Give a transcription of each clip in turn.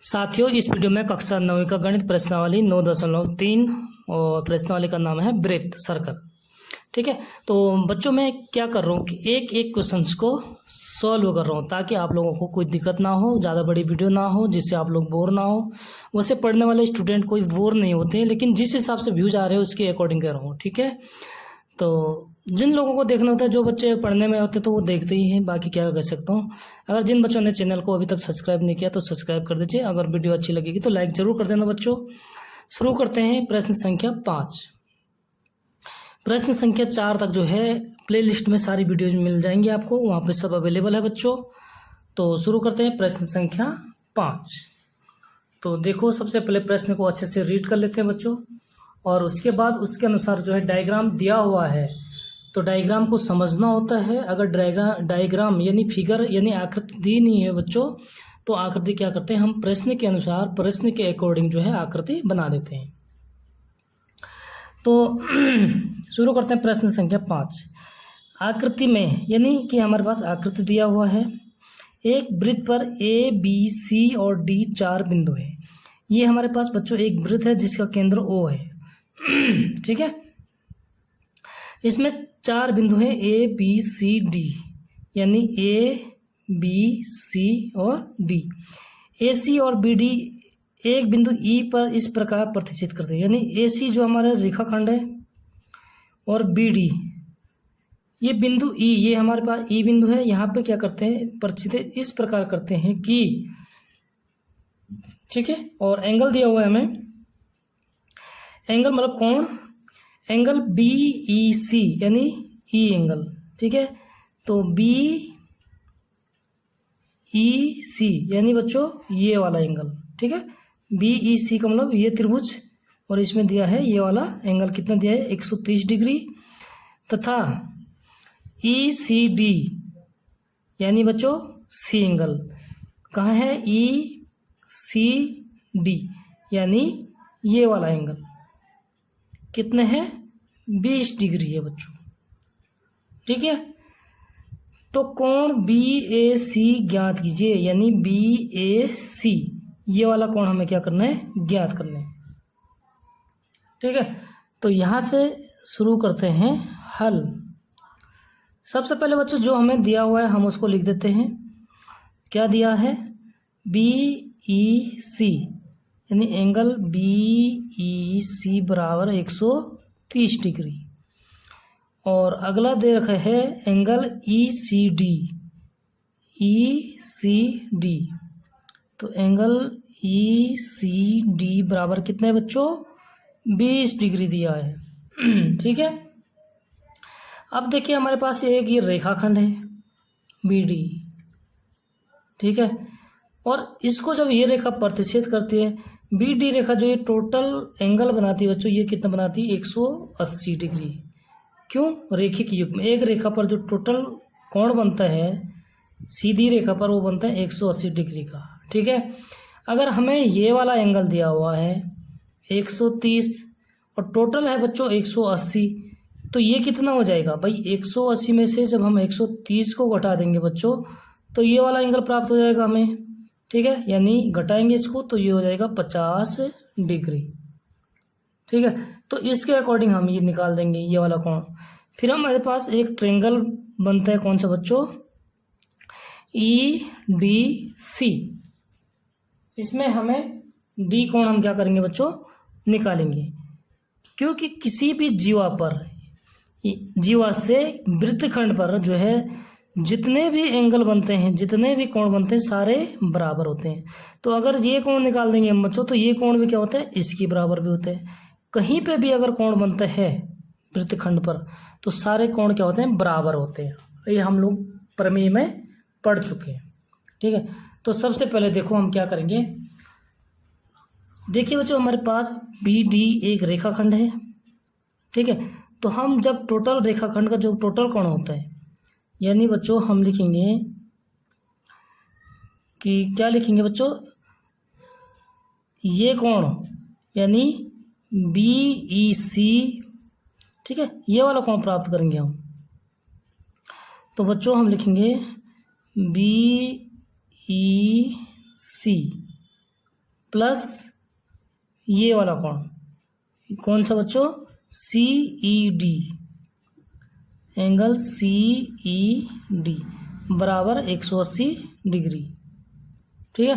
साथियों, इस वीडियो में कक्षा 9वीं का गणित प्रश्नावली 9.3 और प्रश्नावली का नाम है वृत्त सर्कल। ठीक है, तो बच्चों मैं क्या कर रहा हूँ कि एक एक क्वेश्चंस को सॉल्व कर रहा हूँ ताकि आप लोगों को कोई दिक्कत ना हो, ज़्यादा बड़ी वीडियो ना हो जिससे आप लोग बोर ना हो। वैसे पढ़ने वाले स्टूडेंट कोई बोर नहीं होते हैं, लेकिन जिस हिसाब से व्यूज आ रहे हैं उसके अकॉर्डिंग कर रहा हूँ। ठीक है, तो जिन लोगों को देखना होता है, जो बच्चे पढ़ने में होते हैं तो वो देखते ही हैं, बाकी क्या कर सकता हूँ। अगर जिन बच्चों ने चैनल को अभी तक सब्सक्राइब नहीं किया तो सब्सक्राइब कर दीजिए। अगर वीडियो अच्छी लगेगी तो लाइक जरूर कर देना बच्चों। शुरू करते हैं प्रश्न संख्या 5। प्रश्न संख्या 4 तक जो है प्लेलिस्ट में सारी वीडियोज मिल जाएंगी आपको, वहाँ पे सब अवेलेबल है बच्चों। तो शुरू करते हैं प्रश्न संख्या 5। तो देखो, सबसे पहले प्रश्न को अच्छे से रीड कर लेते हैं बच्चों, और उसके बाद उसके अनुसार जो है डायग्राम दिया हुआ है तो डायग्राम को समझना होता है। अगर डायग्राम यानी फिगर यानी आकृति दी नहीं है बच्चों, तो आकृति क्या करते हैं हम प्रश्न के अनुसार, प्रश्न के अकॉर्डिंग जो है आकृति बना देते हैं। तो शुरू करते हैं प्रश्न संख्या 5। आकृति में यानी कि हमारे पास आकृति दिया हुआ है, एक वृत्त पर ए बी सी और डी 4 बिंदु है। ये हमारे पास बच्चों एक वृत्त है जिसका केंद्र ओ है। ठीक है, इसमें 4 बिंदु हैं ए बी सी डी, यानी ए बी सी और डी। ए सी और बी डी एक बिंदु ई पर इस प्रकार प्रतिच्छेद करते हैं, यानी ए सी जो हमारा रेखाखंड है और बी डी ये बिंदु ई, ये हमारे पास ई बिंदु है, यहाँ पे क्या करते हैं प्रतिच्छेद इस प्रकार करते हैं कि, ठीक है, और एंगल दिया हुआ है हमें, एंगल मतलब कोण, एंगल बी ई सी यानी ई एंगल। ठीक है, तो बी ई सी यानी बच्चों ये वाला एंगल। ठीक है, बी ई सी का मतलब ये त्रिभुज, और इसमें दिया है ये वाला एंगल कितना दिया है 130 डिग्री, तथा ई सी डी यानी बच्चों सी एंगल कहाँ है, ई सी डी यानी ये वाला एंगल कितने हैं 20 डिग्री है बच्चों। ठीक है, तो कोण बी ए सी ज्ञात कीजिए, यानी बी ए सी ये वाला कोण हमें क्या करना है ज्ञात करना है। ठीक है, तो यहां से शुरू करते हैं हल। सबसे पहले बच्चों जो हमें दिया हुआ है हम उसको लिख देते हैं। क्या दिया है, बी ई सी यानी एंगल बी ई सी बराबर 130 डिग्री, और अगला दे रखा है एंगल ई सी डी, ई सी डी, तो एंगल ई सी डी बराबर कितने है बच्चों 20 डिग्री दिया है। ठीक है, अब देखिए हमारे पास एक ये रेखाखंड है बी डी। ठीक है, और इसको जब ये रेखा प्रतिच्छेद करती है, बी डी रेखा जो ये टोटल एंगल बनाती है बच्चों, ये कितना बनाती है 180 डिग्री। क्यों, रेखिक युग्म में एक रेखा पर जो टोटल कोण बनता है सीधी रेखा पर वो बनता है 180 डिग्री का। ठीक है, अगर हमें ये वाला एंगल दिया हुआ है 130 और टोटल है बच्चों 180, तो ये कितना हो जाएगा भाई 180 में से जब हम 130 को घटा देंगे बच्चों तो ये वाला एंगल प्राप्त हो जाएगा हमें। ठीक है, यानी घटाएंगे इसको तो ये हो जाएगा 50 डिग्री। ठीक है, तो इसके अकॉर्डिंग हम ये निकाल देंगे ये वाला कोण। फिर हमारे पास एक ट्रायंगल बनता है, कौन सा बच्चों, ई डी सी। इसमें हमें डी कोण हम क्या करेंगे बच्चों निकालेंगे, क्योंकि किसी भी जीवा से वृत्तखंड पर जो है जितने भी एंगल बनते हैं, जितने भी कोण बनते हैं सारे बराबर होते हैं। तो अगर ये कोण निकाल देंगे हम बच्चों तो ये कोण भी क्या होता है इसकी बराबर भी होते हैं। कहीं पे भी अगर कोण बनता है वृत्तखंड पर तो सारे कोण क्या होते हैं बराबर होते हैं। ये हम लोग प्रमेय में पढ़ चुके हैं। ठीक है, तो सबसे पहले देखो हम क्या करेंगे। देखिए बच्चों हमारे पास बी डी एक रेखाखंड है। ठीक है, तो हम जब टोटल रेखाखंड का जो टोटल कोण होता है, यानी बच्चों हम लिखेंगे कि क्या लिखेंगे बच्चों, ये कोण यानी बी ई सी। ठीक है, ये वाला कोण प्राप्त करेंगे हम, तो बच्चों हम लिखेंगे बी ई सी प्लस ये वाला कोण, कौन सा बच्चों, CED, एंगल CED बराबर 180 डिग्री। ठीक है,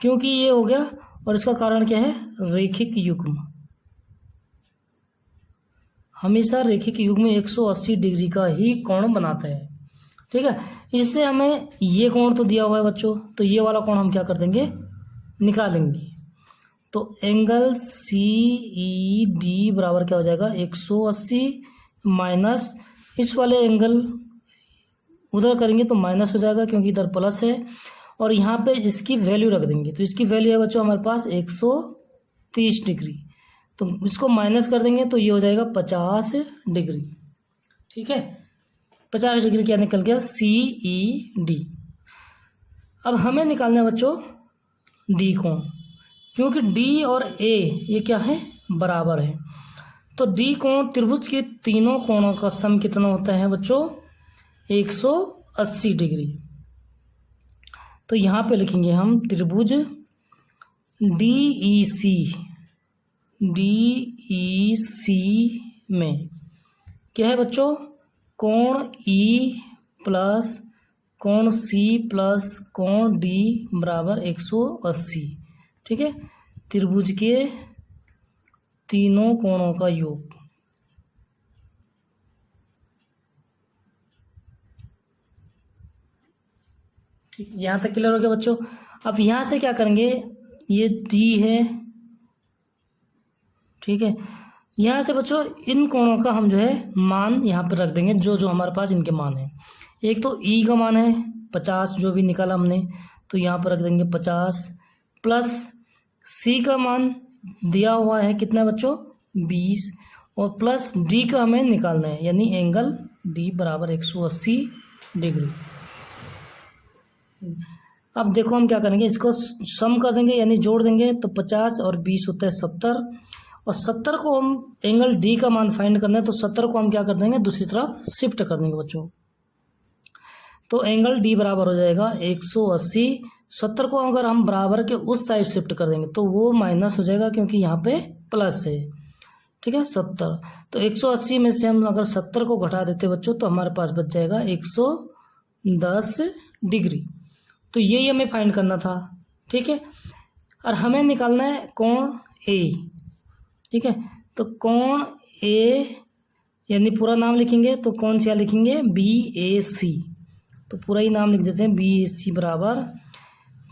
क्योंकि ये हो गया, और इसका कारण क्या है, रेखिक युग्म। हमेशा रेखिक युग्म 180 डिग्री का ही कोण बनाते हैं। ठीक है, इससे हमें ये कोण तो दिया हुआ है बच्चों, तो ये वाला कोण हम क्या कर देंगे, निकालेंगे। तो एंगल CED बराबर क्या हो जाएगा, 180 माइनस इस वाले एंगल उधर करेंगे तो माइनस हो जाएगा क्योंकि इधर प्लस है, और यहाँ पे इसकी वैल्यू रख देंगे। तो इसकी वैल्यू है बच्चों हमारे पास 130 डिग्री, तो इसको माइनस कर देंगे तो ये हो जाएगा 50 डिग्री। ठीक है, 50 डिग्री क्या निकल गया, CED। अब हमें निकालना है बच्चों D कोण, क्योंकि D और A ये क्या है, बराबर है। तो D कोण, त्रिभुज के तीनों कोणों का सम कितना होता है बच्चों, 180 डिग्री। तो यहाँ पे लिखेंगे हम त्रिभुज DEC में क्या है बच्चों, कोण E प्लस कोण C प्लस कोण D बराबर 180। ठीक है, त्रिभुज के तीनों कोणों का योग। ठीक है, यहाँ तक क्लियर हो गया बच्चों। अब यहाँ से क्या करेंगे, ये D है, ठीक है, यहाँ से बच्चों इन कोणों का हम जो है मान यहाँ पर रख देंगे, जो जो हमारे पास इनके मान है। एक तो E का मान है 50 जो भी निकाला हमने, तो यहाँ पर रख देंगे 50, प्लस C का मान दिया हुआ है कितना बच्चों, 20, और प्लस D का हमें निकालना है, यानी एंगल D बराबर 180 डिग्री। अब देखो हम क्या करेंगे, इसको सम कर देंगे यानी जोड़ देंगे, तो 50 और 20 होता है 70, और 70 को हम एंगल D का मान फाइंड करना है, तो 70 को हम क्या कर देंगे, दूसरी तरफ शिफ्ट कर देंगे बच्चों। तो एंगल D बराबर हो जाएगा 180। 70 को अगर हम बराबर के उस साइड शिफ्ट कर देंगे तो वो माइनस हो जाएगा क्योंकि यहाँ पे प्लस है। ठीक है, 70, तो 180 में से हम अगर 70 को घटा देते बच्चों तो हमारे पास बच जाएगा 110 डिग्री। तो यही हमें फाइंड करना था। ठीक है, और हमें निकालना है कोण A। ठीक है, तो कोण A यानी पूरा नाम लिखेंगे, तो कौन सा लिखेंगे, BAC। तो पूरा ही नाम लिख देते हैं, BAC बराबर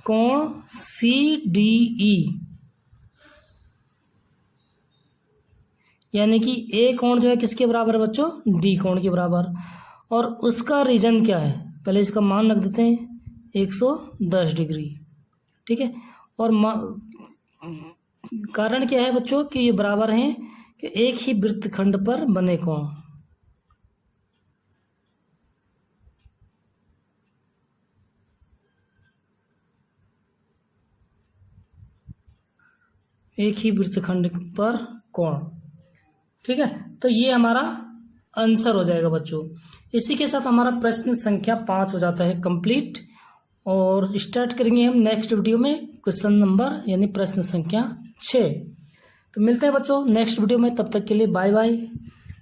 कोण CDE, यानी कि A कोण जो है किसके बराबर है बच्चों, D कोण के बराबर। और उसका रीजन क्या है, पहले इसका मान रख देते हैं 110 डिग्री। ठीक है, और कारण क्या है बच्चों कि ये बराबर हैं कि एक ही वृत्तखंड पर बने कोण। एक ही वृत्तखंड पर कोण। ठीक है, तो ये हमारा आंसर हो जाएगा बच्चों। इसी के साथ हमारा प्रश्न संख्या 5 हो जाता है कंप्लीट, और स्टार्ट करेंगे हम नेक्स्ट वीडियो में क्वेश्चन नंबर यानी प्रश्न संख्या 6। तो मिलते हैं बच्चों नेक्स्ट वीडियो में, तब तक के लिए बाय बाय।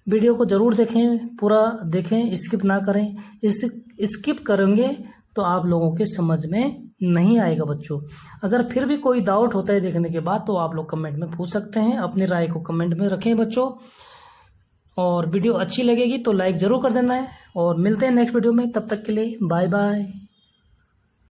वीडियो को जरूर देखें, पूरा देखें, स्किप ना करें। स्किप करेंगे तो आप लोगों के समझ में नहीं आएगा बच्चों। अगर फिर भी कोई डाउट होता है देखने के बाद तो आप लोग कमेंट में पूछ सकते हैं, अपनी राय को कमेंट में रखें बच्चों। और वीडियो अच्छी लगेगी तो लाइक ज़रूर कर देना है, और मिलते हैं नेक्स्ट वीडियो में, तब तक के लिए बाय बाय।